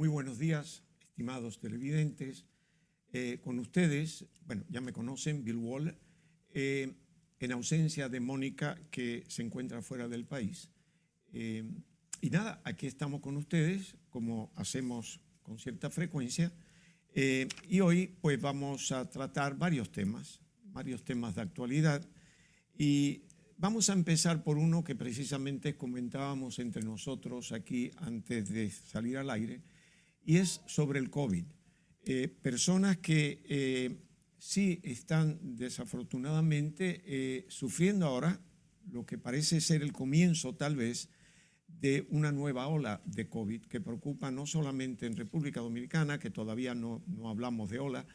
Muy buenos días, estimados televidentes. Con ustedes, bueno, ya me conocen, Bill Wall, en ausencia de Mónica, que se encuentra fuera del país. Y nada, aquí estamos con ustedes, como hacemos con cierta frecuencia, y hoy pues vamos a tratar varios temas de actualidad, y vamos a empezar por uno que precisamente comentábamos entre nosotros aquí antes de salir al aire, y es sobre el COVID. Personas que sí están desafortunadamente sufriendo ahora lo que parece ser el comienzo tal vez de una nueva ola de COVID que preocupa no solamente en República Dominicana, que todavía no hablamos de ola,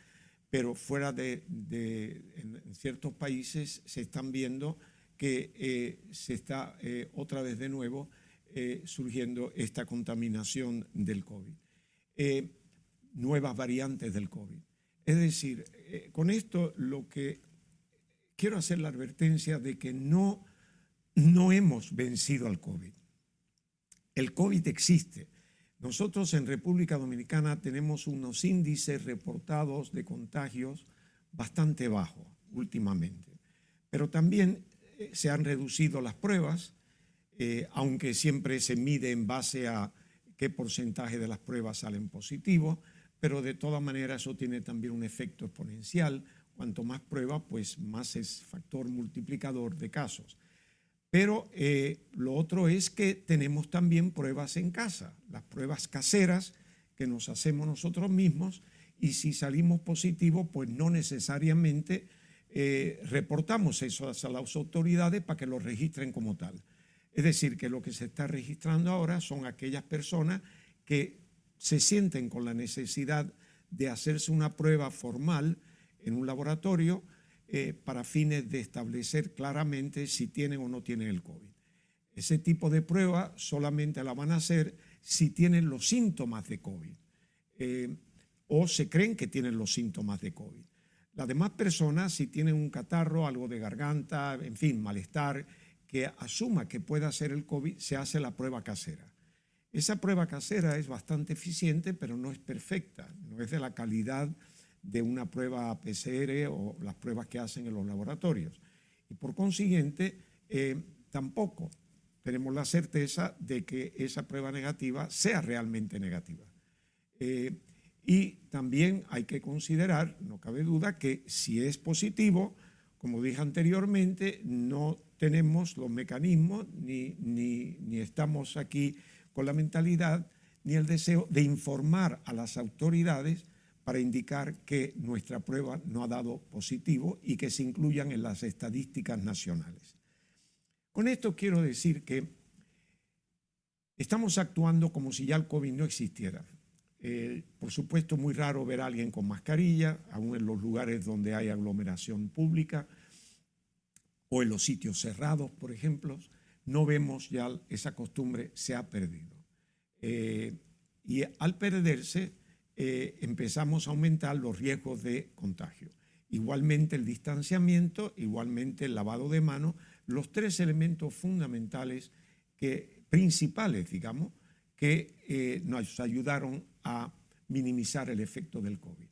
pero fuera en ciertos países se están viendo que se está otra vez de nuevo surgiendo esta contaminación del COVID. Nuevas variantes del COVID. Es decir, con esto lo que quiero hacer la advertencia de que no hemos vencido al COVID. El COVID existe. Nosotros en República Dominicana tenemos unos índices reportados de contagios bastante bajos últimamente, pero también se han reducido las pruebas, aunque siempre se mide en base a qué porcentaje de las pruebas salen positivos, pero de todas maneras eso tiene también un efecto exponencial. Cuanto más pruebas, pues más es factor multiplicador de casos. Pero lo otro es que tenemos también pruebas en casa, las pruebas caseras que nos hacemos nosotros mismos, y si salimos positivos, pues no necesariamente reportamos eso a las autoridades para que lo registren como tal. Es decir, que lo que se está registrando ahora son aquellas personas que se sienten con la necesidad de hacerse una prueba formal en un laboratorio para fines de establecer claramente si tienen o no tienen el COVID. Ese tipo de prueba solamente la van a hacer si tienen los síntomas de COVID o se creen que tienen los síntomas de COVID. Las demás personas, si tienen un catarro, algo de garganta, en fin, malestar, que asuma que pueda ser el COVID, se hace la prueba casera. Esa prueba casera es bastante eficiente, pero no es perfecta, no es de la calidad de una prueba PCR o las pruebas que hacen en los laboratorios. Y por consiguiente, tampoco tenemos la certeza de que esa prueba negativa sea realmente negativa. Y también hay que considerar, no cabe duda, que si es positivo, como dije anteriormente, no tenemos los mecanismos ni estamos aquí con la mentalidad ni el deseo de informar a las autoridades para indicar que nuestra prueba no ha dado positivo y que se incluyan en las estadísticas nacionales. Con esto quiero decir que estamos actuando como si ya el COVID no existiera. Por supuesto, muy raro ver a alguien con mascarilla, aún en los lugares donde hay aglomeración pública o en los sitios cerrados, por ejemplo. No vemos ya esa costumbre, se ha perdido. Y al perderse, empezamos a aumentar los riesgos de contagio. Igualmente el distanciamiento, igualmente el lavado de manos, los tres elementos fundamentales principales, digamos, que nos ayudaron a minimizar el efecto del COVID.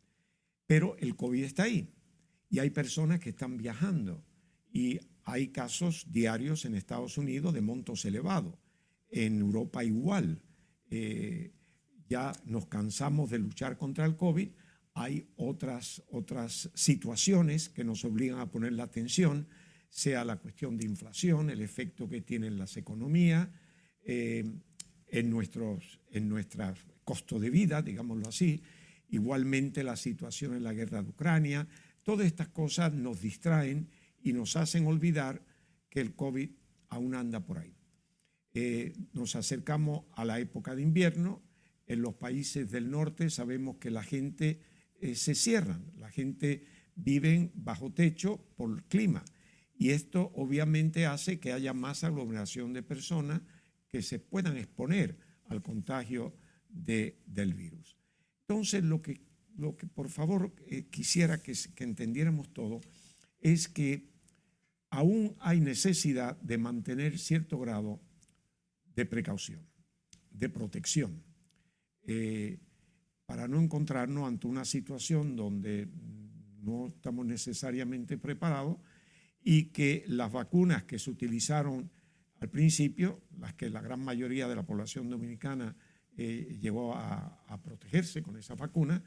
Pero el COVID está ahí y hay personas que están viajando y hay casos diarios en Estados Unidos de montos elevados. En Europa igual. Ya nos cansamos de luchar contra el COVID. Hay otras situaciones que nos obligan a poner la atención, sea la cuestión de inflación, el efecto que tienen las economías, en nuestro costo de vida, digámoslo así, igualmente la situación en la guerra de Ucrania. Todas estas cosas nos distraen y nos hacen olvidar que el COVID aún anda por ahí. Nos acercamos a la época de invierno. En los países del norte sabemos que la gente se cierra, la gente vive bajo techo por el clima, y esto obviamente hace que haya más aglomeración de personas que se puedan exponer al contagio del virus. Entonces, lo que por favor quisiera que entendiéramos todo es que aún hay necesidad de mantener cierto grado de precaución, de protección. para no encontrarnos ante una situación donde no estamos necesariamente preparados y que las vacunas que se utilizaron al principio, las que la gran mayoría de la población dominicana llegó a protegerse con esa vacuna,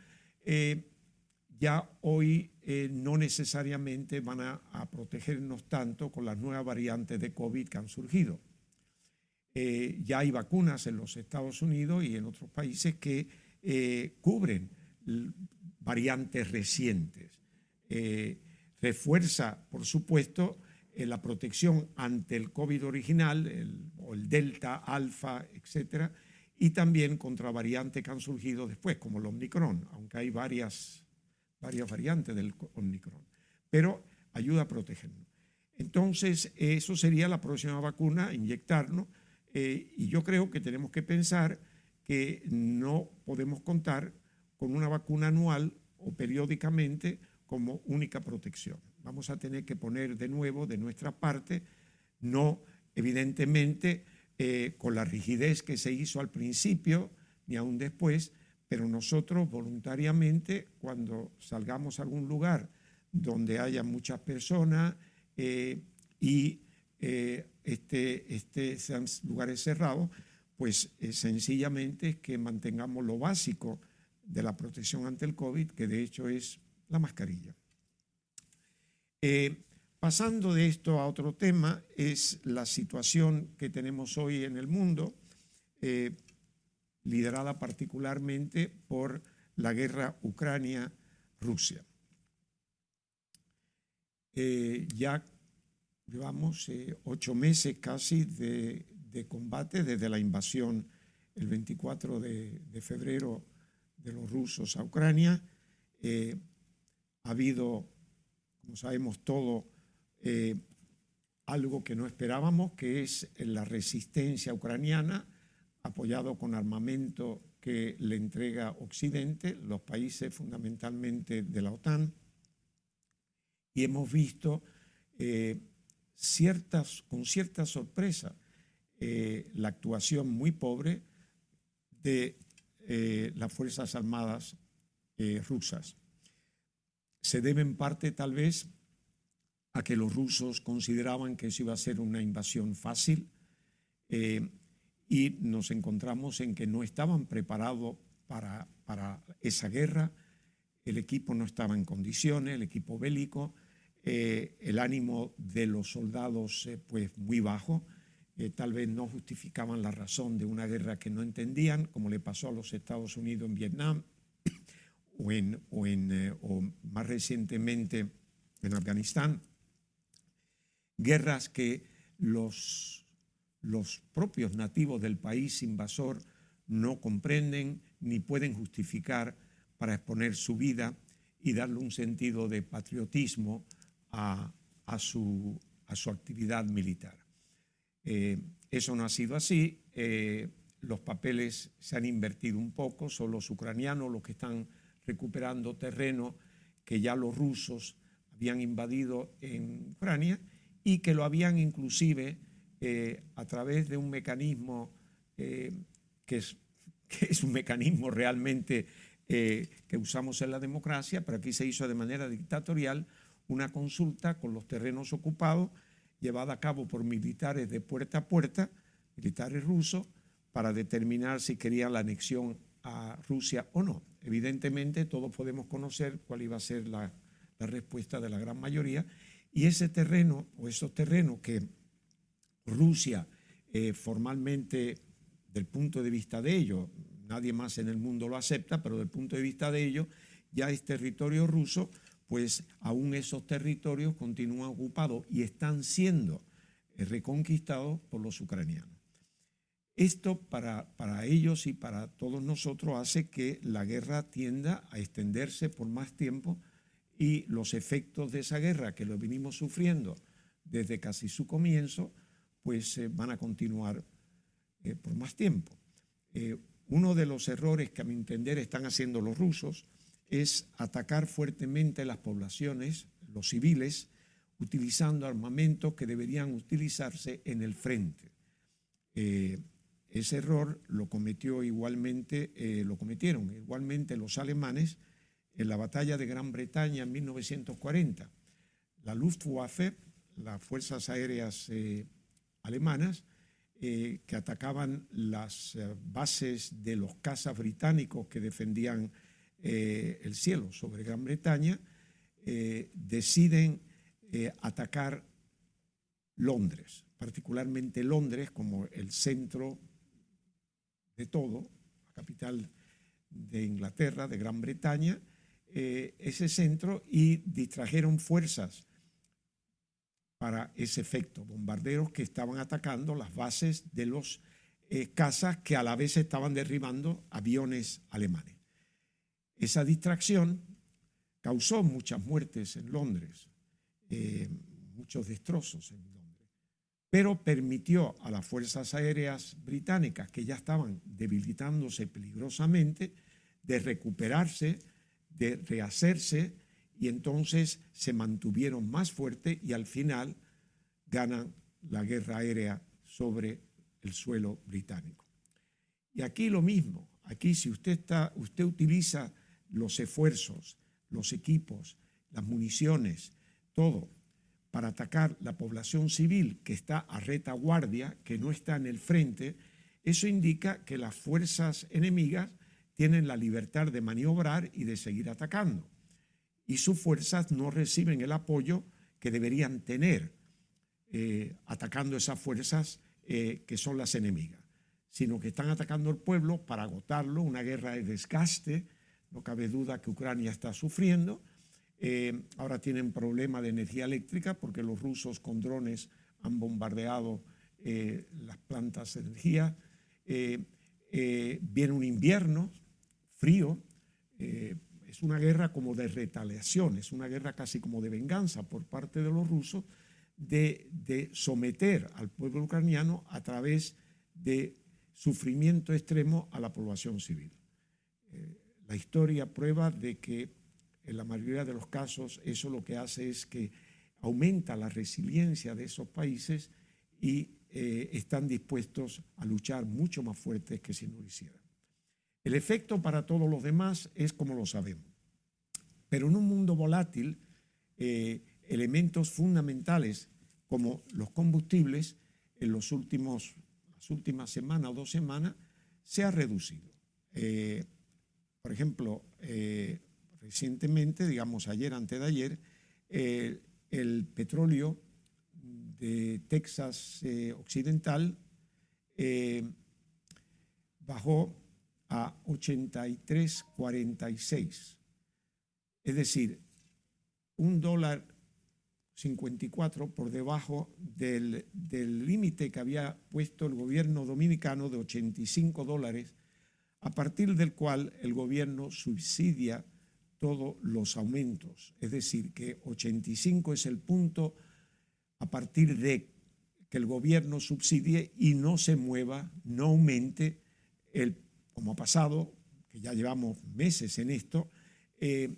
ya hoy no necesariamente van a protegernos tanto con las nuevas variantes de COVID que han surgido. Ya hay vacunas en los Estados Unidos y en otros países que cubren variantes recientes. Refuerza, por supuesto, la protección ante el COVID original, o el Delta, Alfa, etcétera, y también contra variantes que han surgido después, como el Omicron, aunque hay varias variantes del Omicron, pero ayuda a protegernos. Entonces, eso sería la próxima vacuna, inyectarnos, y yo creo que tenemos que pensar que no podemos contar con una vacuna anual o periódicamente como única protección. Vamos a tener que poner de nuevo de nuestra parte, no evidentemente con la rigidez que se hizo al principio ni aún después, pero nosotros voluntariamente, cuando salgamos a algún lugar donde haya muchas personas y sean lugares cerrados, pues sencillamente es que mantengamos lo básico de la protección ante el COVID, que de hecho es la mascarilla. Pasando de esto a otro tema, es la situación que tenemos hoy en el mundo, liderada particularmente por la guerra Ucrania-Rusia. Ya llevamos 8 meses casi de combate desde la invasión el 24 de febrero de los rusos a Ucrania. Ha habido, como sabemos todo, algo que no esperábamos, que es la resistencia ucraniana, apoyado con armamento que le entrega Occidente, los países fundamentalmente de la OTAN, y hemos visto con cierta sorpresa la actuación muy pobre de las Fuerzas Armadas rusas. Se debe en parte tal vez a que los rusos consideraban que eso iba a ser una invasión fácil y nos encontramos en que no estaban preparados para esa guerra. El equipo no estaba en condiciones, el equipo bélico, el ánimo de los soldados pues muy bajo, tal vez no justificaban la razón de una guerra que no entendían, como le pasó a los Estados Unidos en Vietnam o más recientemente en Afganistán. Guerras que los propios nativos del país invasor no comprenden ni pueden justificar para exponer su vida y darle un sentido de patriotismo a su actividad militar. Eso no ha sido así. Los papeles se han invertido un poco, son los ucranianos los que están recuperando terreno que ya los rusos habían invadido en Ucrania y que lo habían inclusive a través de un mecanismo que es un mecanismo realmente que usamos en la democracia, pero aquí se hizo de manera dictatorial una consulta con los terrenos ocupados llevada a cabo por militares de puerta a puerta, militares rusos, para determinar si querían la anexión a Rusia o no. Evidentemente todos podemos conocer cuál iba a ser la respuesta de la gran mayoría, y ese terreno o esos terrenos que Rusia formalmente, del punto de vista de ellos, nadie más en el mundo lo acepta, pero del punto de vista de ellos ya es territorio ruso, pues aún esos territorios continúan ocupados y están siendo reconquistados por los ucranianos. Esto para ellos y para todos nosotros hace que la guerra tienda a extenderse por más tiempo y los efectos de esa guerra, que lo venimos sufriendo desde casi su comienzo, pues van a continuar por más tiempo. Uno de los errores que a mi entender están haciendo los rusos es atacar fuertemente las poblaciones, los civiles, utilizando armamentos que deberían utilizarse en el frente. Ese error lo cometieron igualmente los alemanes en la batalla de Gran Bretaña en 1940. La Luftwaffe, las fuerzas aéreas alemanas, que atacaban las bases de los cazas británicos que defendían el cielo sobre Gran Bretaña, deciden atacar Londres, particularmente Londres como el centro de todo, la capital de Inglaterra, de Gran Bretaña, ese centro, y distrajeron fuerzas para ese efecto, bombarderos que estaban atacando las bases de los cazas que a la vez estaban derribando aviones alemanes. Esa distracción causó muchas muertes en Londres, muchos destrozos en Londres, pero permitió a las fuerzas aéreas británicas, que ya estaban debilitándose peligrosamente, de recuperarse, de rehacerse, y entonces se mantuvieron más fuertes y al final ganan la guerra aérea sobre el suelo británico. Y aquí lo mismo, aquí si usted utiliza los esfuerzos, los equipos, las municiones, todo para atacar la población civil que está a retaguardia, que no está en el frente, eso indica que las fuerzas enemigas tienen la libertad de maniobrar y de seguir atacando. Y sus fuerzas no reciben el apoyo que deberían tener atacando esas fuerzas que son las enemigas, sino que están atacando al pueblo para agotarlo, una guerra de desgaste. No cabe duda que Ucrania está sufriendo. Ahora tienen problema de energía eléctrica porque los rusos con drones han bombardeado las plantas de energía. Viene un invierno frío. Es una guerra como de retaliación, es una guerra casi como de venganza por parte de los rusos de someter al pueblo ucraniano a través de sufrimiento extremo a la población civil. La historia prueba de que en la mayoría de los casos eso lo que hace es que aumenta la resiliencia de esos países y están dispuestos a luchar mucho más fuertes que si no lo hicieran. El efecto para todos los demás es como lo sabemos. Pero en un mundo volátil, elementos fundamentales como los combustibles, en las últimas semanas o 2 semanas, se ha reducido. Por ejemplo, recientemente, digamos ayer, antes de ayer, el petróleo de Texas occidental bajó a 83.46. Es decir, $1.54 por debajo del límite que había puesto el gobierno dominicano de $85, a partir del cual el gobierno subsidia todos los aumentos. Es decir, que 85 es el punto a partir de que el gobierno subsidie y no se mueva, no aumente, como ha pasado, que ya llevamos meses en esto,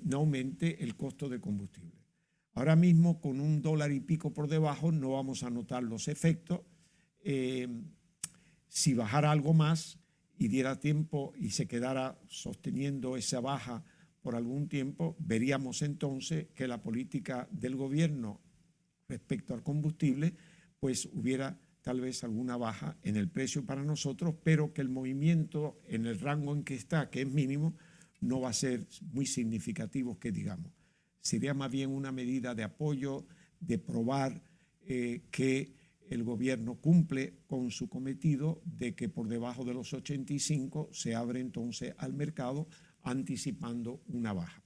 no aumente el costo de combustible. Ahora mismo, con $1 y pico por debajo, no vamos a notar los efectos. Si bajara algo más y diera tiempo y se quedara sosteniendo esa baja por algún tiempo, veríamos entonces que la política del gobierno respecto al combustible, pues hubiera tal vez alguna baja en el precio para nosotros, pero que el movimiento en el rango en que está, que es mínimo, no va a ser muy significativo, que digamos. Sería más bien una medida de apoyo, de probar que el gobierno cumple con su cometido de que por debajo de los 85 se abre entonces al mercado anticipando una baja.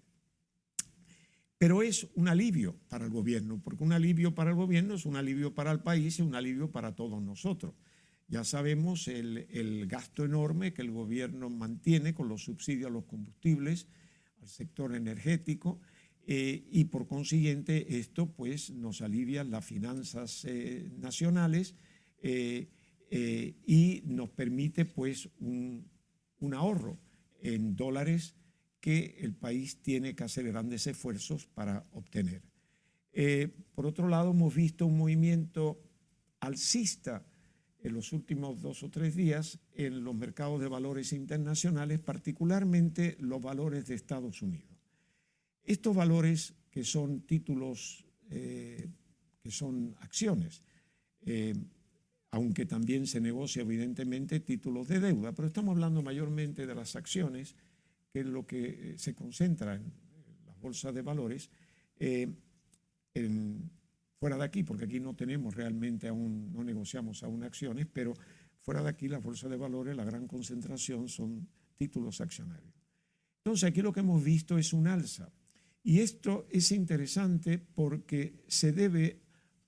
Pero es un alivio para el gobierno, porque un alivio para el gobierno es un alivio para el país y un alivio para todos nosotros. Ya sabemos el gasto enorme que el gobierno mantiene con los subsidios a los combustibles, al sector energético, y por consiguiente esto pues nos alivia las finanzas nacionales y nos permite pues un ahorro en dólares que el país tiene que hacer grandes esfuerzos para obtener. Por otro lado, hemos visto un movimiento alcista en los últimos 2 o 3 días en los mercados de valores internacionales, particularmente los valores de Estados Unidos. Estos valores, que son títulos, que son acciones, aunque también se negocia evidentemente títulos de deuda, pero estamos hablando mayormente de las acciones, que es lo que se concentra en las bolsas de valores, fuera de aquí, porque aquí no tenemos realmente aún, no negociamos aún acciones, pero fuera de aquí las bolsas de valores, la gran concentración son títulos accionarios. Entonces aquí lo que hemos visto es un alza. Y esto es interesante porque se debe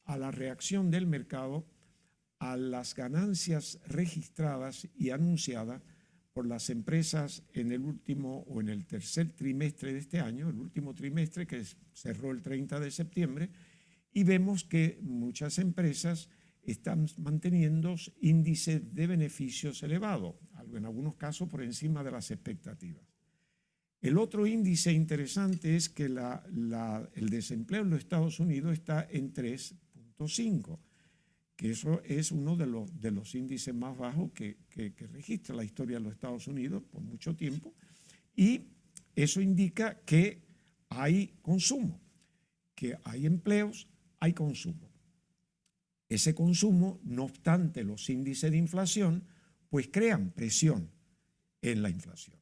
a la reacción del mercado a las ganancias registradas y anunciadas por las empresas en el último o en el tercer trimestre de este año, el último trimestre que cerró el 30 de septiembre, y vemos que muchas empresas están manteniendo índices de beneficios elevados, en algunos casos por encima de las expectativas. El otro índice interesante es que el desempleo en los Estados Unidos está en 3.5, que eso es uno de los índices más bajos que registra la historia de los Estados Unidos por mucho tiempo, y eso indica que hay consumo, que hay empleos, hay consumo. Ese consumo, no obstante los índices de inflación, pues crean presión en la inflación.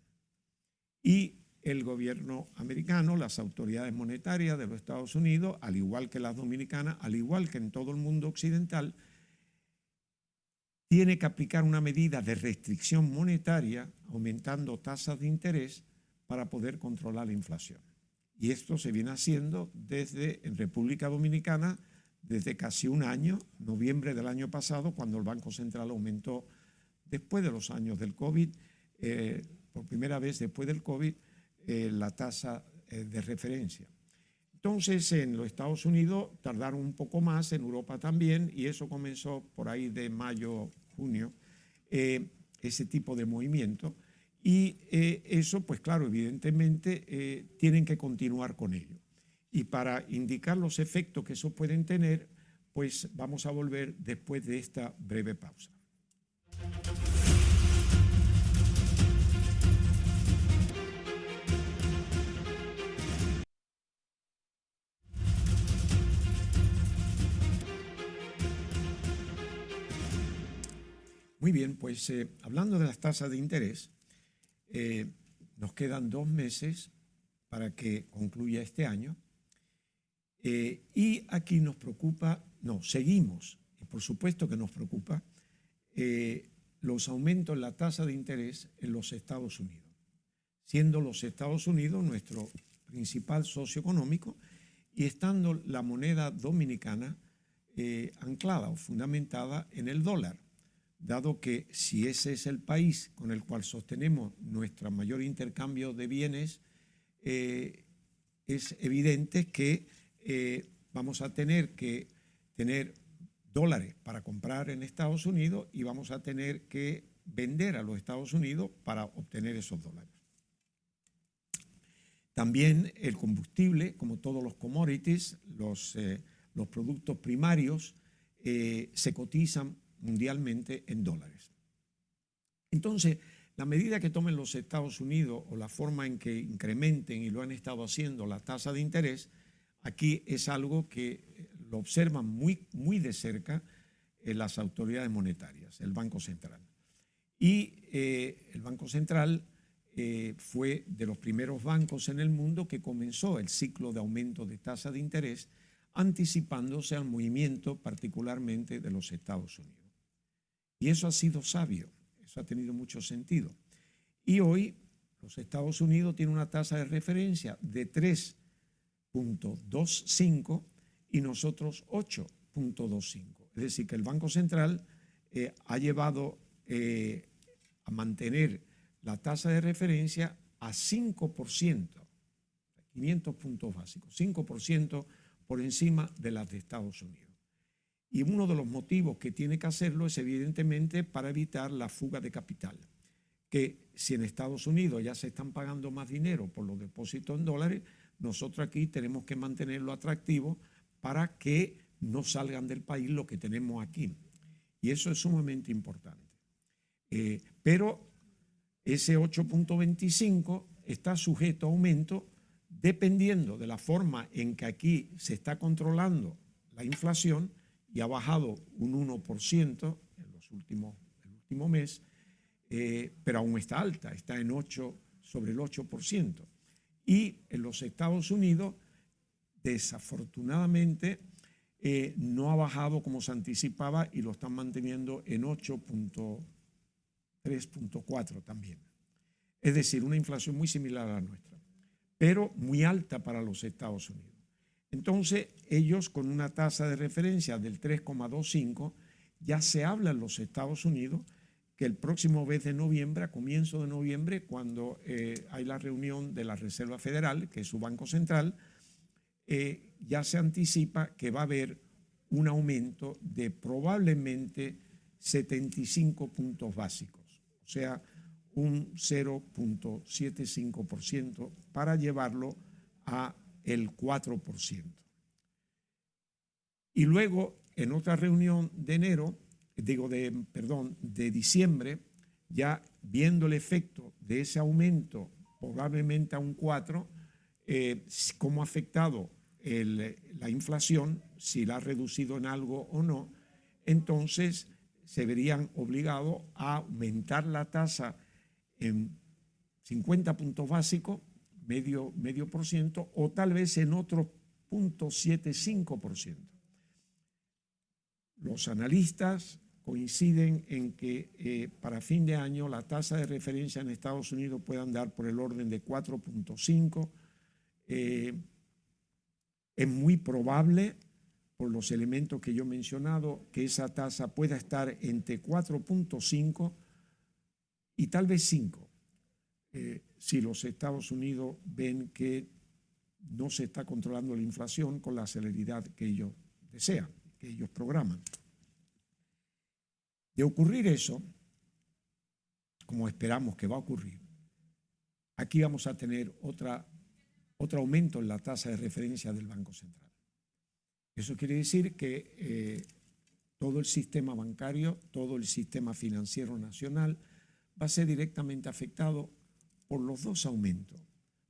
Y el gobierno americano, las autoridades monetarias de los Estados Unidos, al igual que las dominicanas, al igual que en todo el mundo occidental, tiene que aplicar una medida de restricción monetaria, aumentando tasas de interés para poder controlar la inflación. Y esto se viene haciendo en República Dominicana desde casi un año, noviembre del año pasado, cuando el Banco Central aumentó, después de los años del COVID, por primera vez después del COVID, la tasa de referencia. Entonces, en los Estados Unidos tardaron un poco más, en Europa también, y eso comenzó por ahí de mayo, junio, ese tipo de movimiento. Y eso, pues claro, evidentemente tienen que continuar con ello. Y para indicar los efectos que eso pueden tener, pues vamos a volver después de esta breve pausa. Muy bien, pues hablando de las tasas de interés, nos quedan 2 meses para que concluya este año, y aquí nos preocupa, seguimos, y por supuesto que nos preocupa, los aumentos en la tasa de interés en los Estados Unidos, siendo los Estados Unidos nuestro principal socio económico y estando la moneda dominicana anclada o fundamentada en el dólar, dado que si ese es el país con el cual sostenemos nuestro mayor intercambio de bienes, es evidente que vamos a tener que tener dólares para comprar en Estados Unidos y vamos a tener que vender a los Estados Unidos para obtener esos dólares. También el combustible, como todos los commodities, los productos primarios, se cotizan mundialmente en dólares. Entonces, la medida que tomen los Estados Unidos o la forma en que incrementen, y lo han estado haciendo, la tasa de interés, aquí es algo que lo observan muy de cerca las autoridades monetarias, el Banco Central. Y el Banco Central fue de los primeros bancos en el mundo que comenzó el ciclo de aumento de tasa de interés, anticipándose al movimiento particularmente de los Estados Unidos. Y eso ha sido sabio, eso ha tenido mucho sentido. Y hoy los Estados Unidos tienen una tasa de referencia de 3.25 y nosotros 8.25. Es decir, que el Banco Central ha llevado a mantener la tasa de referencia a 5%, 500 puntos básicos, 5% por encima de las de Estados Unidos. Y uno de los motivos que tiene que hacerlo es evidentemente para evitar la fuga de capital, que si en Estados Unidos ya se están pagando más dinero por los depósitos en dólares, nosotros aquí tenemos que mantenerlo atractivo para que no salgan del país lo que tenemos aquí. Y eso es sumamente importante. Pero ese 8.25 está sujeto a aumento dependiendo de la forma en que aquí se está controlando la inflación, y ha bajado un 1% en el último mes, pero aún está alta, está en 8, sobre el 8%. Y en los Estados Unidos, desafortunadamente, no ha bajado como se anticipaba y lo están manteniendo en 8.3.4 también. Es decir, una inflación muy similar a la nuestra, pero muy alta para los Estados Unidos. Entonces, ellos con una tasa de referencia del 3,25, ya se habla en los Estados Unidos que el próximo mes de noviembre, a comienzo de noviembre, cuando hay la reunión de la Reserva Federal, que es su banco central, ya se anticipa que va a haber un aumento de probablemente 75 puntos básicos, o sea, un 0.75% para llevarlo a el 4%. Y luego, en otra reunión de diciembre, ya viendo el efecto de ese aumento, probablemente a un 4%, cómo ha afectado la inflación, si la ha reducido en algo o no, entonces se verían obligados a aumentar la tasa en 50 puntos básicos, medio por ciento, o tal vez en otro 0.75%. Los analistas coinciden en que para fin de año la tasa de referencia en Estados Unidos puede andar por el orden de 4.5%. Es muy probable, por los elementos que yo he mencionado, que esa tasa pueda estar entre 4.5 y tal vez 5, si los Estados Unidos ven que no se está controlando la inflación con la celeridad que ellos desean, que ellos programan. De ocurrir eso, como esperamos que va a ocurrir, aquí vamos a tener otro aumento en la tasa de referencia del Banco Central. Eso quiere decir que todo el sistema bancario, todo el sistema financiero nacional va a ser directamente afectado por los dos aumentos,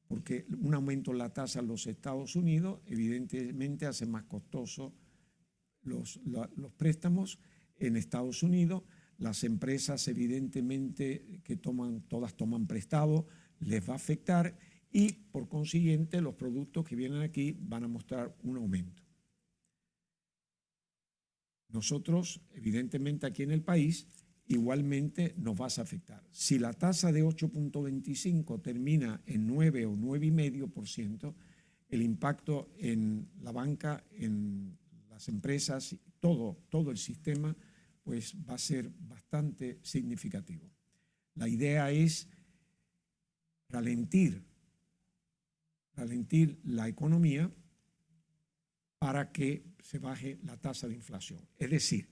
porque un aumento en la tasa en los Estados Unidos evidentemente hace más costoso los préstamos en Estados Unidos. Las empresas evidentemente que todas toman prestado, les va a afectar, y por consiguiente los productos que vienen aquí van a mostrar un aumento. Nosotros, evidentemente aquí en el país, igualmente nos va a afectar. Si la tasa de 8.25 termina en 9 o 9,5%, el impacto en la banca, en las empresas, todo el sistema, pues va a ser bastante significativo. La idea es ralentir la economía para que se baje la tasa de inflación. Es decir,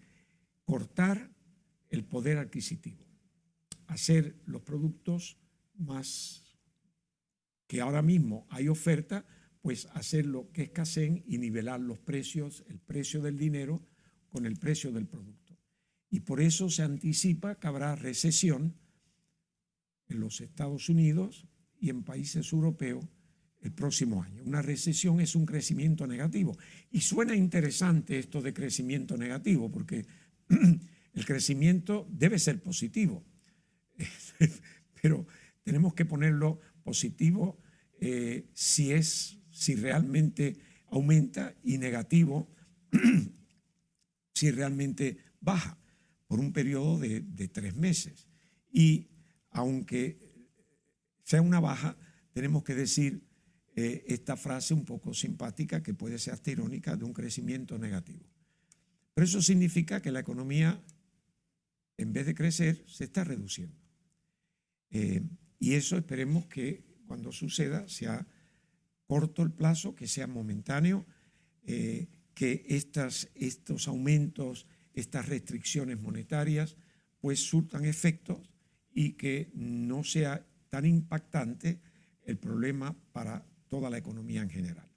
cortar el poder adquisitivo, hacer los productos más que ahora mismo hay oferta, pues hacerlo que escaseen y nivelar los precios, el precio del dinero con el precio del producto. Y por eso se anticipa que habrá recesión en los Estados Unidos y en países europeos el próximo año. Una recesión es un crecimiento negativo. Y suena interesante esto de crecimiento negativo, porque el crecimiento debe ser positivo, pero tenemos que ponerlo positivo si realmente aumenta, y negativo si realmente baja por un periodo de 3 meses. Y aunque sea una baja, tenemos que decir esta frase un poco simpática, que puede ser hasta irónica, de un crecimiento negativo. Pero eso significa que la economía, en vez de crecer, se está reduciendo. Y eso esperemos que cuando suceda sea corto el plazo, que sea momentáneo, que estos aumentos, estas restricciones monetarias, pues surtan efectos y que no sea tan impactante el problema para toda la economía en general.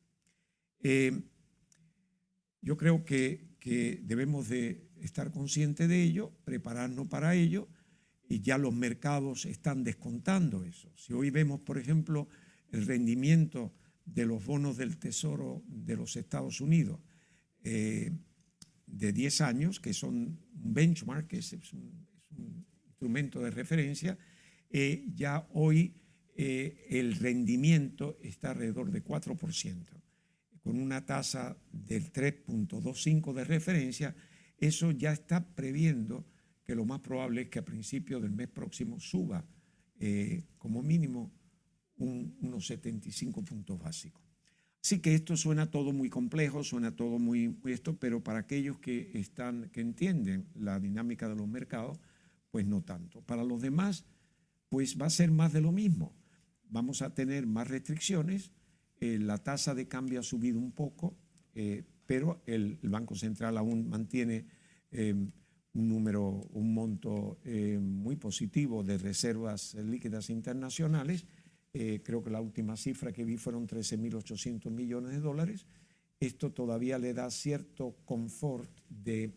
Yo creo que debemos de estar consciente de ello, prepararnos para ello, y ya los mercados están descontando eso. Si hoy vemos, por ejemplo, el rendimiento de los bonos del Tesoro de los Estados Unidos de 10 años, que son un benchmark, que es un instrumento de referencia, ya hoy el rendimiento está alrededor de 4%, con una tasa del 3.25 de referencia. Eso ya está previendo que lo más probable es que a principios del mes próximo suba como mínimo unos 75 puntos básicos. Así que esto suena todo muy complejo, suena todo muy esto, pero para aquellos que entienden la dinámica de los mercados, pues no tanto. Para los demás, pues va a ser más de lo mismo. Vamos a tener más restricciones, la tasa de cambio ha subido un poco, pero el Banco Central aún mantiene un monto muy positivo de reservas líquidas internacionales. Creo que la última cifra que vi fueron 13.800 millones de dólares. Esto todavía le da cierto confort de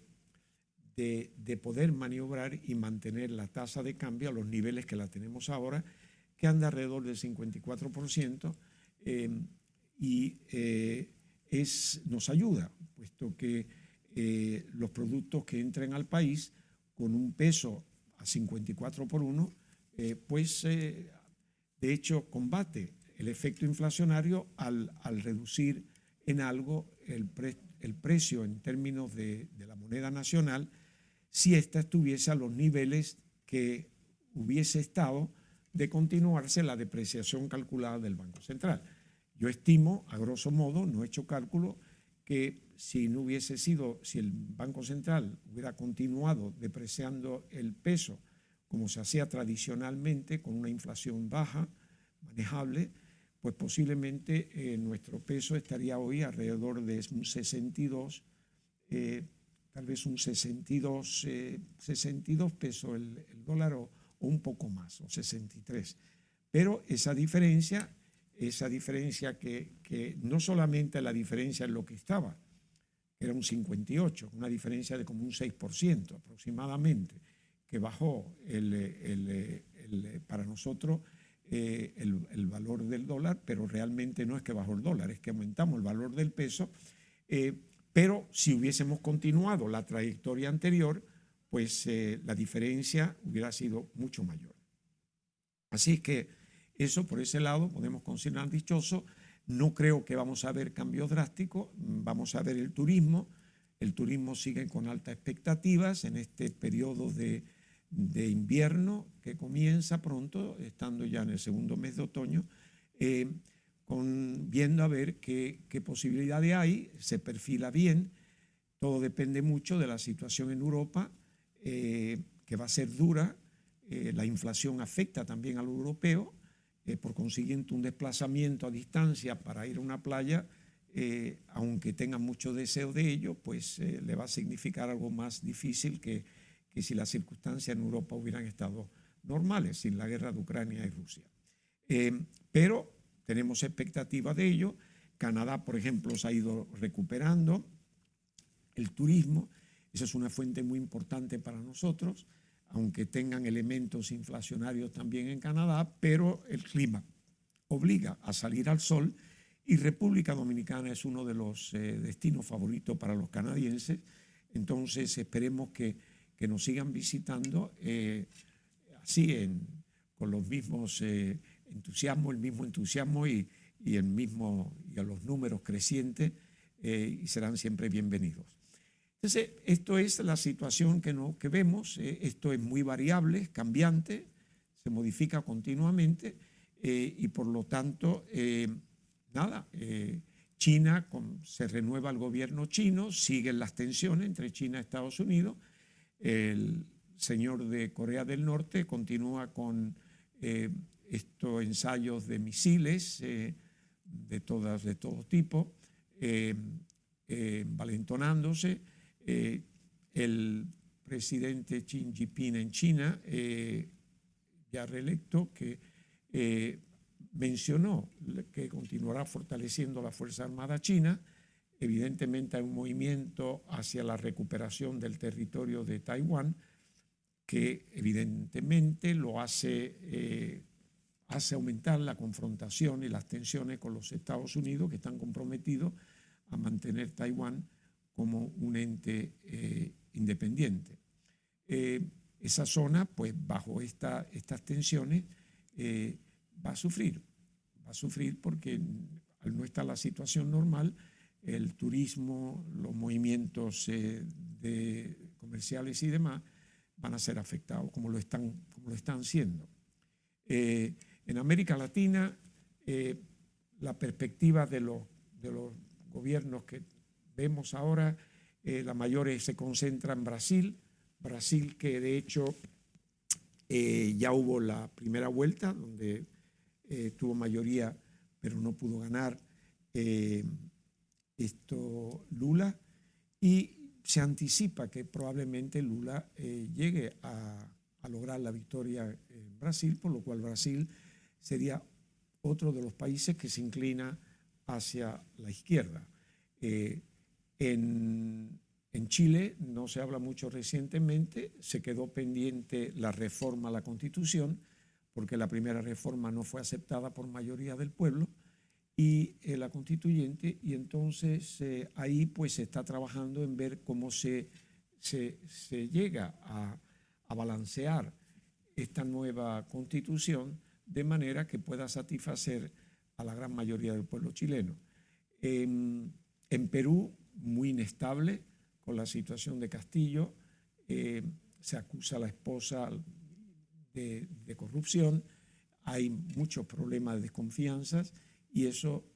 poder maniobrar y mantener la tasa de cambio a los niveles que la tenemos ahora, que anda alrededor del 54%, y nos ayuda, puesto que los productos que entren al país con un peso a 54 por 1, de hecho combate el efecto inflacionario al reducir en algo el precio en términos de la moneda nacional, si ésta estuviese a los niveles que hubiese estado de continuarse la depreciación calculada del Banco Central. Yo estimo, a grosso modo, no he hecho cálculo, que si el Banco Central hubiera continuado depreciando el peso como se hacía tradicionalmente, con una inflación baja, manejable, pues posiblemente nuestro peso estaría hoy alrededor de un 62, tal vez un 62 pesos el dólar, o un poco más, o 63. Pero esa diferencia que no solamente la diferencia en lo que estaba, que era un 58, una diferencia de como un 6% aproximadamente, que bajó para nosotros el valor del dólar, pero realmente no es que bajó el dólar, es que aumentamos el valor del peso. Pero si hubiésemos continuado la trayectoria anterior, pues la diferencia hubiera sido mucho mayor. Así que eso, por ese lado, podemos considerar dichoso. No creo que vamos a ver cambios drásticos. Vamos a ver el turismo. El turismo sigue con altas expectativas en este periodo de invierno que comienza pronto, estando ya en el segundo mes de otoño, viendo a ver qué posibilidades hay. Se perfila bien. Todo depende mucho de la situación en Europa, que va a ser dura. La inflación afecta también al europeo. Por consiguiente, un desplazamiento a distancia para ir a una playa, aunque tenga mucho deseo de ello, pues le va a significar algo más difícil que si las circunstancias en Europa hubieran estado normales, sin la guerra de Ucrania y Rusia. Pero tenemos expectativa de ello. Canadá, por ejemplo, se ha ido recuperando. El turismo, esa es una fuente muy importante para nosotros, aunque tengan elementos inflacionarios también en Canadá, pero el clima obliga a salir al sol, y República Dominicana es uno de los destinos favoritos para los canadienses. Entonces esperemos que nos sigan visitando así con los mismos entusiasmo, el mismo entusiasmo y a los números crecientes, y serán siempre bienvenidos. Entonces, esto es la situación que vemos. Esto es muy variable, cambiante, se modifica continuamente, y por lo tanto, China, se renueva el gobierno chino, siguen las tensiones entre China y Estados Unidos. El señor de Corea del Norte continúa con estos ensayos de misiles de todo tipo, valentonándose. El presidente Xi Jinping en China, ya reelecto, que mencionó que continuará fortaleciendo la Fuerza Armada China, evidentemente hay un movimiento hacia la recuperación del territorio de Taiwán que evidentemente lo hace aumentar la confrontación y las tensiones con los Estados Unidos, que están comprometidos a mantener Taiwán como un ente independiente. Esa zona, pues bajo estas tensiones, va a sufrir porque al no estar la situación normal, el turismo, los movimientos comerciales y demás van a ser afectados como lo están siendo. En América Latina, la perspectiva de los gobiernos que vemos ahora, la mayor se concentra en Brasil, que de hecho ya hubo la primera vuelta donde tuvo mayoría pero no pudo ganar Lula, y se anticipa que probablemente Lula llegue a lograr la victoria en Brasil, por lo cual Brasil sería otro de los países que se inclina hacia la izquierda. En Chile no se habla mucho recientemente, se quedó pendiente la reforma a la Constitución, porque la primera reforma no fue aceptada por mayoría del pueblo y la constituyente, y entonces ahí pues se está trabajando en ver cómo se llega a balancear esta nueva constitución de manera que pueda satisfacer a la gran mayoría del pueblo chileno. En Perú, muy inestable con la situación de Castillo, se acusa a la esposa de corrupción, hay muchos problemas de desconfianzas y eso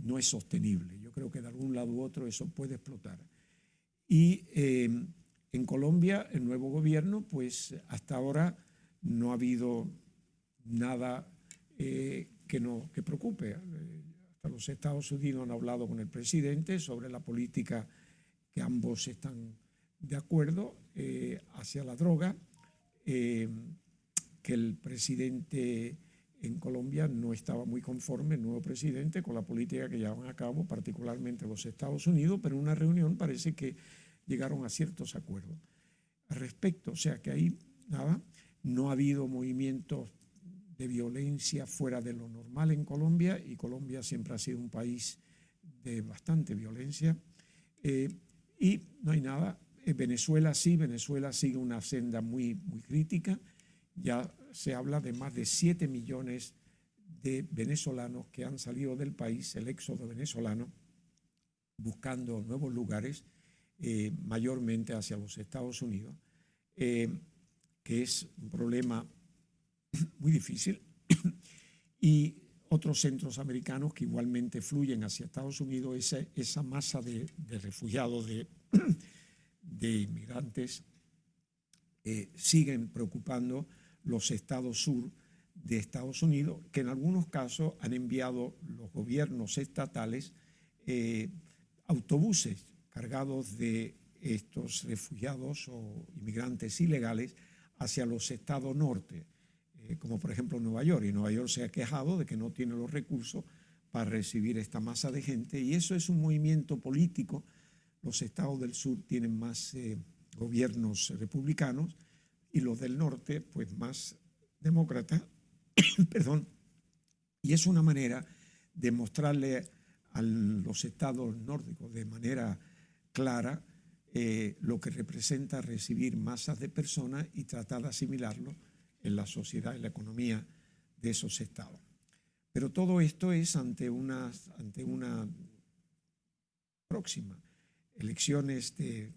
no es sostenible. Yo creo que de algún lado u otro eso puede explotar. Y en Colombia, el nuevo gobierno, pues hasta ahora no ha habido nada que preocupe. Hasta los Estados Unidos han hablado con el presidente sobre la política que ambos están de acuerdo hacia la droga, que el presidente en Colombia no estaba muy conforme, el nuevo presidente, con la política que llevan a cabo, particularmente los Estados Unidos, pero en una reunión parece que llegaron a ciertos acuerdos al respecto. O sea que ahí nada, no ha habido movimientos de violencia fuera de lo normal en Colombia, y Colombia siempre ha sido un país de bastante violencia. Y no hay nada. Venezuela sigue una senda muy crítica. Ya se habla de más de 7 millones de venezolanos que han salido del país, el éxodo venezolano, buscando nuevos lugares, mayormente hacia los Estados Unidos, que es un problema muy difícil, y otros centros americanos que igualmente fluyen hacia Estados Unidos. Esa masa de refugiados, de inmigrantes, siguen preocupando los estados sur de Estados Unidos, que en algunos casos han enviado los gobiernos estatales autobuses cargados de estos refugiados o inmigrantes ilegales hacia los estados norte, como por ejemplo Nueva York. Y Nueva York se ha quejado de que no tiene los recursos para recibir esta masa de gente, y eso es un movimiento político. Los estados del sur tienen más gobiernos republicanos y los del norte pues más demócratas, perdón, y es una manera de mostrarle a los estados nórdicos de manera clara lo que representa recibir masas de personas y tratar de asimilarlo en la sociedad y la economía de esos estados. Pero todo esto es ante una próxima elecciones de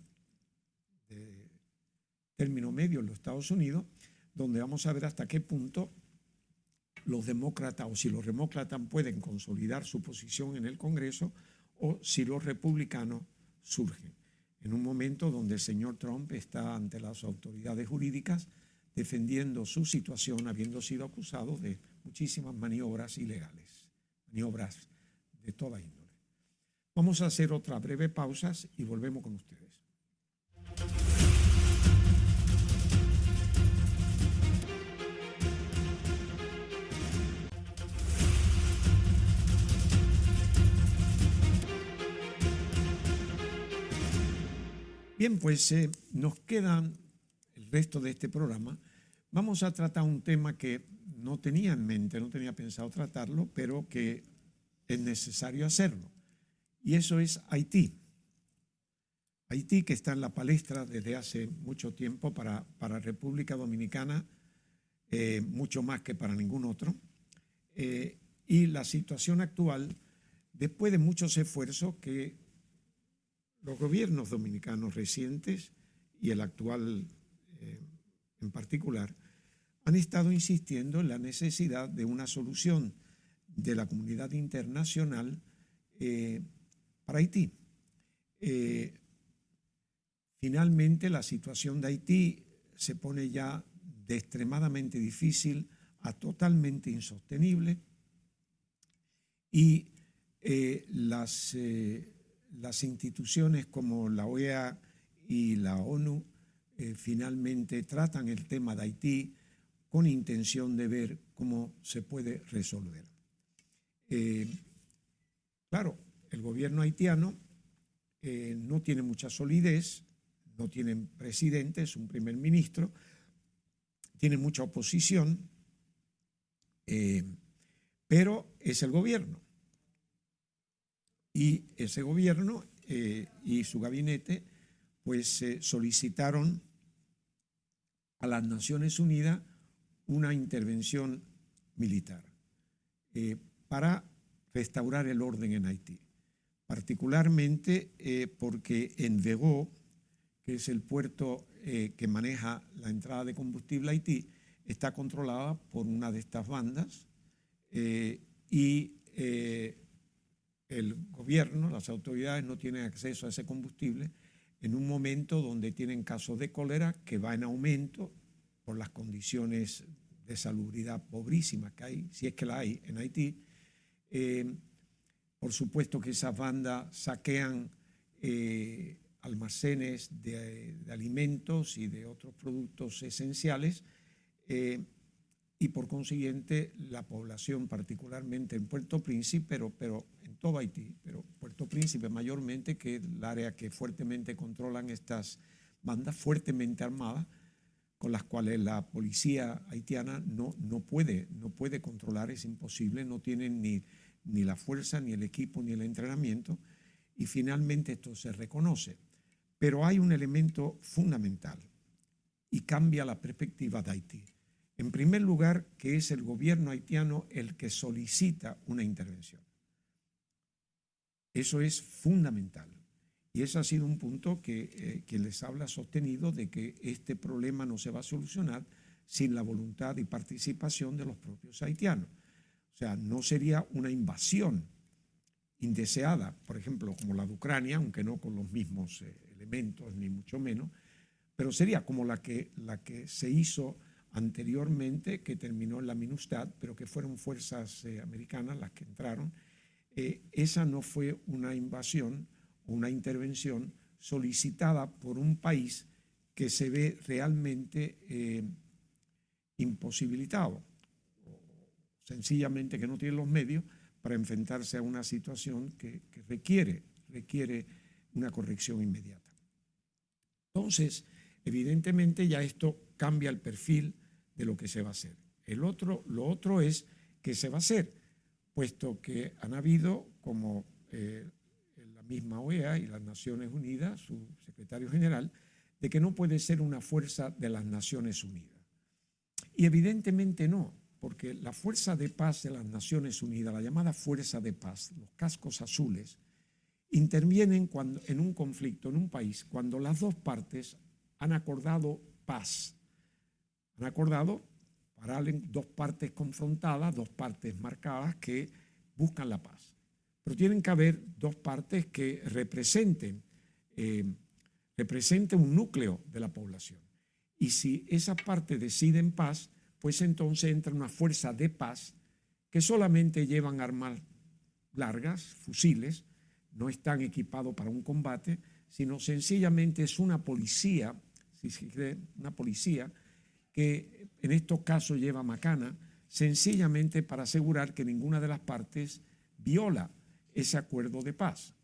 término medio en los Estados Unidos, donde vamos a ver hasta qué punto los demócratas, o si los demócratas pueden consolidar su posición en el Congreso, o si los republicanos surgen. En un momento donde el señor Trump está ante las autoridades jurídicas defendiendo su situación, habiendo sido acusado de muchísimas maniobras ilegales, maniobras de toda índole. Vamos a hacer otra breve pausa y volvemos con ustedes. Bien, pues nos quedan el resto de este programa. Vamos a tratar un tema que no tenía en mente, no tenía pensado tratarlo, pero que es necesario hacerlo. Y eso es Haití. Haití, que está en la palestra desde hace mucho tiempo para República Dominicana, mucho más que para ningún otro. Y la situación actual, después de muchos esfuerzos que los gobiernos dominicanos recientes y el actual en particular, han estado insistiendo en la necesidad de una solución de la comunidad internacional para Haití. Finalmente, la situación de Haití se pone ya de extremadamente difícil a totalmente insostenible y las instituciones como la OEA y la ONU finalmente tratan el tema de Haití con intención de ver cómo se puede resolver. Claro, el gobierno haitiano no tiene mucha solidez, no tiene presidente, es un primer ministro, tiene mucha oposición, pero es el gobierno. Y ese gobierno y su gabinete pues solicitaron a las Naciones Unidas una intervención militar para restaurar el orden en Haití, particularmente porque en Vegó, que es el puerto que maneja la entrada de combustible a Haití, está controlada por una de estas bandas y el gobierno, las autoridades no tienen acceso a ese combustible en un momento donde tienen casos de cólera que va en aumento por las condiciones de salubridad pobrísimas que hay, si es que la hay en Haití. Por supuesto que esas bandas saquean almacenes de alimentos y de otros productos esenciales y por consiguiente la población, particularmente en Puerto Príncipe, pero en todo Haití, pero Puerto Príncipe mayormente, que es el área que fuertemente controlan estas bandas fuertemente armadas, con las cuales la policía haitiana no puede controlar, es imposible, no tienen ni la fuerza, ni el equipo, ni el entrenamiento, y finalmente esto se reconoce. Pero hay un elemento fundamental y cambia la perspectiva de Haití. En primer lugar, que es el gobierno haitiano el que solicita una intervención. Eso es fundamental. Y ese ha sido un punto que les habla sostenido de que este problema no se va a solucionar sin la voluntad y participación de los propios haitianos. O sea, no sería una invasión indeseada, por ejemplo, como la de Ucrania, aunque no con los mismos elementos, ni mucho menos, pero sería como la que se hizo anteriormente, que terminó en la MINUSTAH, pero que fueron fuerzas americanas las que entraron. Esa no fue una invasión o una intervención solicitada por un país que se ve realmente imposibilitado, sencillamente que no tiene los medios para enfrentarse a una situación que requiere una corrección inmediata. Entonces, evidentemente ya esto cambia el perfil de lo que se va a hacer. Lo otro es que se va a hacer, puesto que han habido, como la misma OEA y las Naciones Unidas, su secretario general, de que no puede ser una fuerza de las Naciones Unidas. Y evidentemente no, porque la fuerza de paz de las Naciones Unidas, la llamada fuerza de paz, los cascos azules, intervienen en un conflicto en un país cuando las dos partes han acordado paz. Han acordado dos partes confrontadas, dos partes marcadas que buscan la paz. Pero tienen que haber dos partes que representen un núcleo de la población. Y si esas partes deciden paz, pues entonces entra una fuerza de paz que solamente llevan armas largas, fusiles, no están equipados para un combate, sino sencillamente es una policía, si se quiere, una policía que en estos casos lleva macana, sencillamente para asegurar que ninguna de las partes viola ese acuerdo de paz.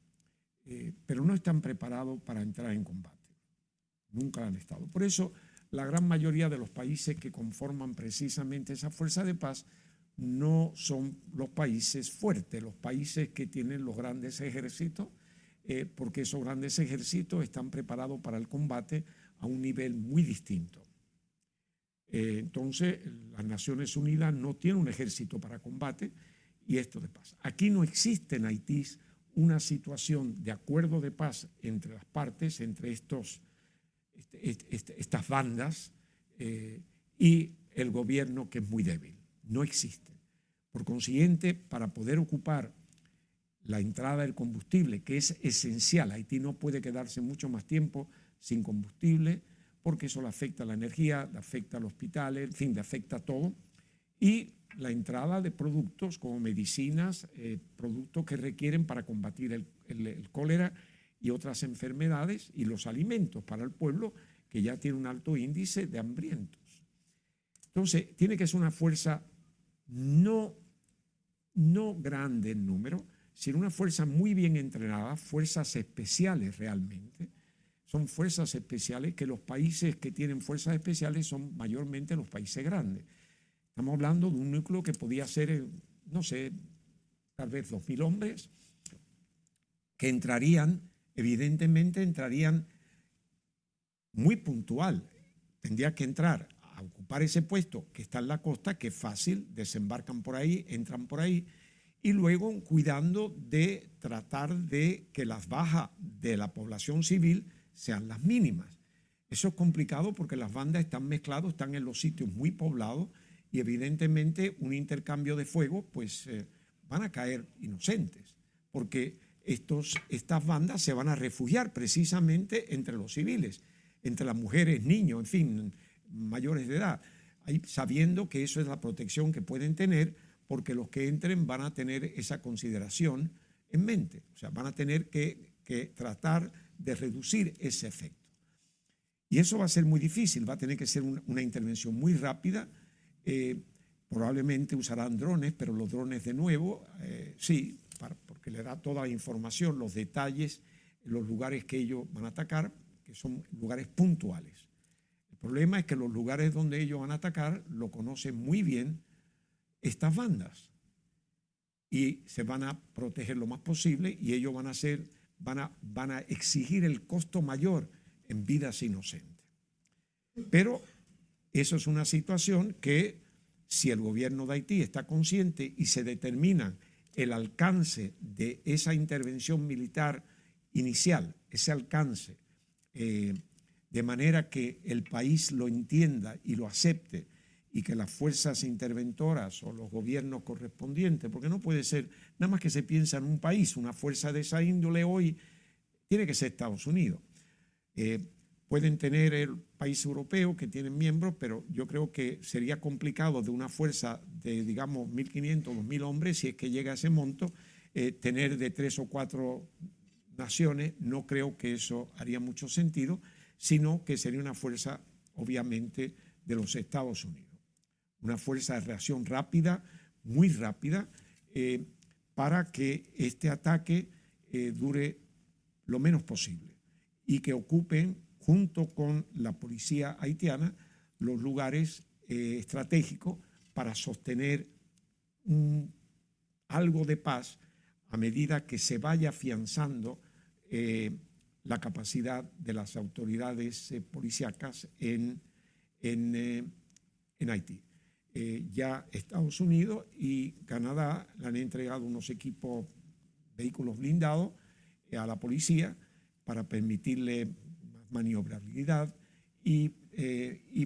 Pero no están preparados para entrar en combate. nunca lo han estado. Por eso la gran mayoría de los países que conforman precisamente esa fuerza de paz no son los países fuertes, los países que tienen los grandes ejércitos, porque esos grandes ejércitos están preparados para el combate a un nivel muy distinto. Entonces, las Naciones Unidas no tienen un ejército para combate y esto de paz. Aquí no existe en Haití una situación de acuerdo de paz entre las partes, entre estas bandas y el gobierno, que es muy débil. No existe. Por consiguiente, para poder ocupar la entrada del combustible, que es esencial, Haití no puede quedarse mucho más tiempo sin combustible, porque eso le afecta a la energía, le afecta a los hospitales, en fin, le afecta a todo. Y la entrada de productos como medicinas, productos que requieren para combatir el cólera y otras enfermedades, y los alimentos para el pueblo, que ya tiene un alto índice de hambrientos. Entonces, tiene que ser una fuerza no grande en número, sino una fuerza muy bien entrenada, fuerzas especiales realmente. Son fuerzas especiales que los países que tienen fuerzas especiales son mayormente los países grandes. Estamos hablando de un núcleo que podía ser, no sé, tal vez 2.000 hombres, que evidentemente entrarían muy puntual. Tendría que entrar a ocupar ese puesto que está en la costa, que es fácil, desembarcan por ahí, entran por ahí, y luego cuidando de tratar de que las bajas de la población civil sean las mínimas. Eso es complicado porque las bandas están mezcladas, están en los sitios muy poblados y evidentemente un intercambio de fuego, pues van a caer inocentes, porque estas bandas se van a refugiar precisamente entre los civiles, entre las mujeres, niños, en fin, mayores de edad, sabiendo que eso es la protección que pueden tener, porque los que entren van a tener esa consideración en mente, o sea, van a tener que tratar de reducir ese efecto. Y eso va a ser muy difícil, va a tener que ser una intervención muy rápida. Probablemente usarán drones, pero los drones de nuevo, sí, porque le da toda la información, los detalles, los lugares que ellos van a atacar, que son lugares puntuales. El problema es que los lugares donde ellos van a atacar lo conocen muy bien estas bandas y se van a proteger lo más posible y ellos van a exigir el costo mayor en vidas inocentes. Pero eso es una situación que, si el gobierno de Haití está consciente y se determina el alcance de esa intervención militar inicial, ese alcance, de manera que el país lo entienda y lo acepte, y que las fuerzas interventoras o los gobiernos correspondientes, porque no puede ser nada más que se piensa en un país, una fuerza de esa índole hoy tiene que ser Estados Unidos. Pueden tener el país europeo que tienen miembros, pero yo creo que sería complicado de una fuerza de, digamos, 1.500 o 2.000 hombres, si es que llega a ese monto, tener de 3 o 4 naciones. No creo que eso haría mucho sentido, sino que sería una fuerza, obviamente, de los Estados Unidos. Una fuerza de reacción rápida, muy rápida, para que este ataque dure lo menos posible y que ocupen, junto con la policía haitiana, los lugares estratégicos para sostener algo de paz a medida que se vaya afianzando la capacidad de las autoridades policíacas en Haití. Ya Estados Unidos y Canadá le han entregado unos equipos, vehículos blindados a la policía para permitirle más maniobrabilidad y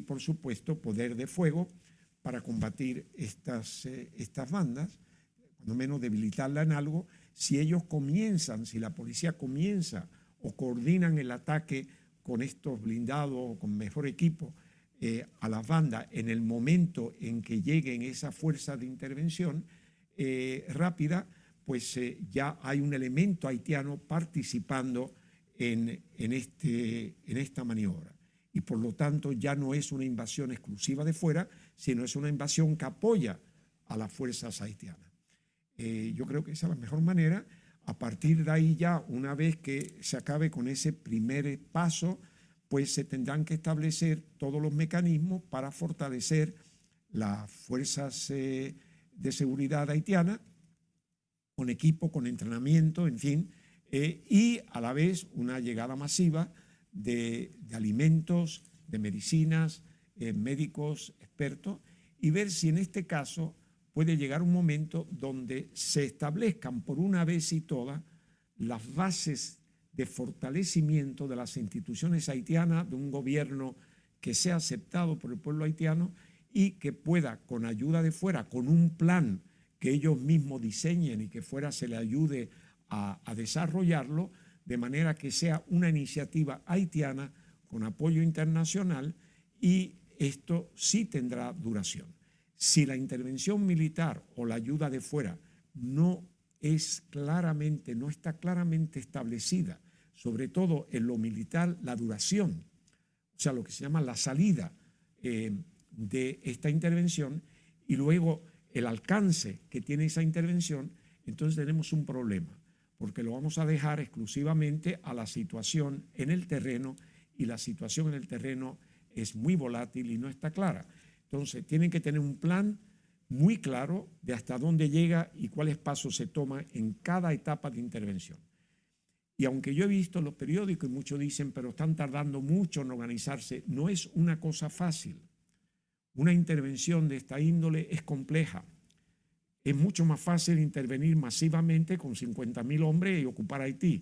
por supuesto poder de fuego para combatir estas bandas, cuando menos debilitarla en algo. Si ellos comienzan, si la policía comienza o coordinan el ataque con estos blindados o con mejor equipo a las bandas en el momento en que lleguen esa fuerza de intervención rápida, pues ya hay un elemento haitiano participando en esta maniobra. Y por lo tanto ya no es una invasión exclusiva de fuera, sino es una invasión que apoya a las fuerzas haitianas. Yo creo que esa es la mejor manera. A partir de ahí ya, una vez que se acabe con ese primer paso pues se tendrán que establecer todos los mecanismos para fortalecer las fuerzas de seguridad haitianas, con equipo, con entrenamiento, en fin, y a la vez una llegada masiva de alimentos, de medicinas, médicos, expertos, y ver si en este caso puede llegar un momento donde se establezcan por una vez y todas las bases de fortalecimiento de las instituciones haitianas, de un gobierno que sea aceptado por el pueblo haitiano y que pueda, con ayuda de fuera, con un plan que ellos mismos diseñen y que fuera se le ayude a desarrollarlo, de manera que sea una iniciativa haitiana con apoyo internacional, y esto sí tendrá duración. Si la intervención militar o la ayuda de fuera no está claramente establecida, sobre todo en lo militar, la duración, o sea, lo que se llama la salida de esta intervención, y luego el alcance que tiene esa intervención, entonces tenemos un problema, porque lo vamos a dejar exclusivamente a la situación en el terreno, y la situación en el terreno es muy volátil y no está clara. Entonces tienen que tener un plan muy claro de hasta dónde llega y cuáles pasos se toman en cada etapa de intervención. Y aunque yo he visto en los periódicos y muchos dicen, pero están tardando mucho en organizarse, no es una cosa fácil. Una intervención de esta índole es compleja. Es mucho más fácil intervenir masivamente con 50.000 hombres y ocupar Haití,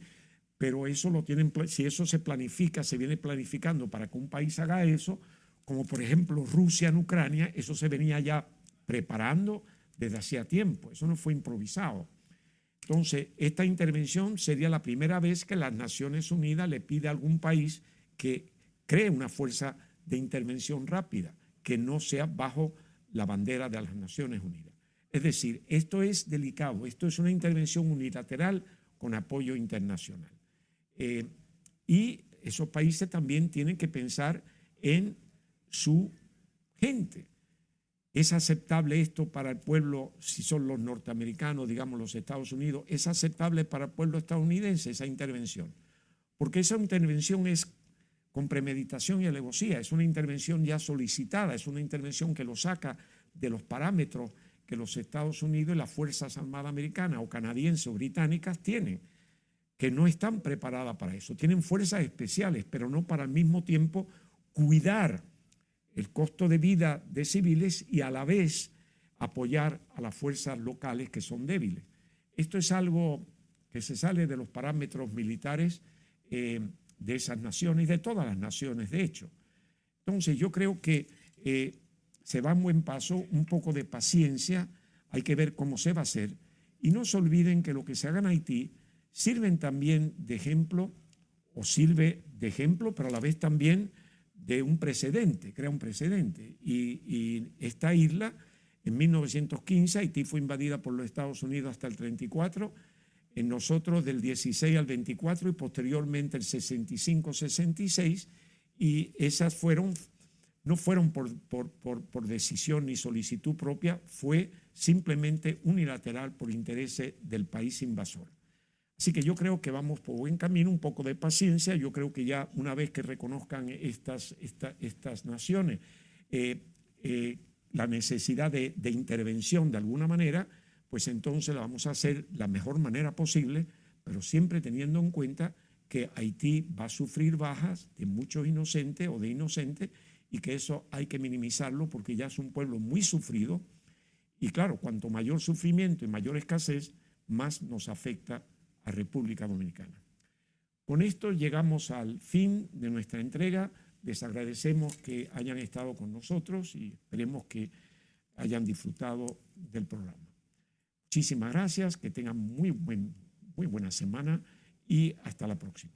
pero eso si eso se planifica, se viene planificando para que un país haga eso, como por ejemplo Rusia en Ucrania, eso se venía ya preparando desde hacía tiempo, eso no fue improvisado. Entonces, esta intervención sería la primera vez que las Naciones Unidas le pide a algún país que cree una fuerza de intervención rápida, que no sea bajo la bandera de las Naciones Unidas. Es decir, esto es delicado, esto es una intervención unilateral con apoyo internacional. Y esos países también tienen que pensar en su gente. ¿Es aceptable esto para el pueblo, si son los norteamericanos, digamos los Estados Unidos? ¿Es aceptable para el pueblo estadounidense esa intervención? Porque esa intervención es con premeditación y alevosía, es una intervención ya solicitada, es una intervención que lo saca de los parámetros que los Estados Unidos y las Fuerzas Armadas americanas o canadienses o británicas tienen, que no están preparadas para eso. Tienen fuerzas especiales, pero no para al mismo tiempo cuidar el costo de vida de civiles y a la vez apoyar a las fuerzas locales que son débiles. Esto es algo que se sale de los parámetros militares de esas naciones y de todas las naciones, de hecho. Entonces yo creo que se va en buen paso, un poco de paciencia, hay que ver cómo se va a hacer, y no se olviden que lo que se haga en Haití sirven también de ejemplo, pero a la vez también de un precedente, crea un precedente. Y esta isla, en 1915, Haití fue invadida por los Estados Unidos hasta el 34, en nosotros del 16 al 24 y posteriormente el 65-66, y esas no fueron por decisión ni solicitud propia, fue simplemente unilateral por intereses del país invasor. Así que yo creo que vamos por buen camino, un poco de paciencia. Yo creo que ya una vez que reconozcan estas naciones la necesidad de intervención de alguna manera, pues entonces la vamos a hacer la mejor manera posible, pero siempre teniendo en cuenta que Haití va a sufrir bajas de muchos inocentes o de inocentes, y que eso hay que minimizarlo porque ya es un pueblo muy sufrido, y claro, cuanto mayor sufrimiento y mayor escasez, más nos afecta a República Dominicana. Con esto llegamos al fin de nuestra entrega. Les agradecemos que hayan estado con nosotros y esperemos que hayan disfrutado del programa. Muchísimas gracias, que tengan muy buena semana y hasta la próxima.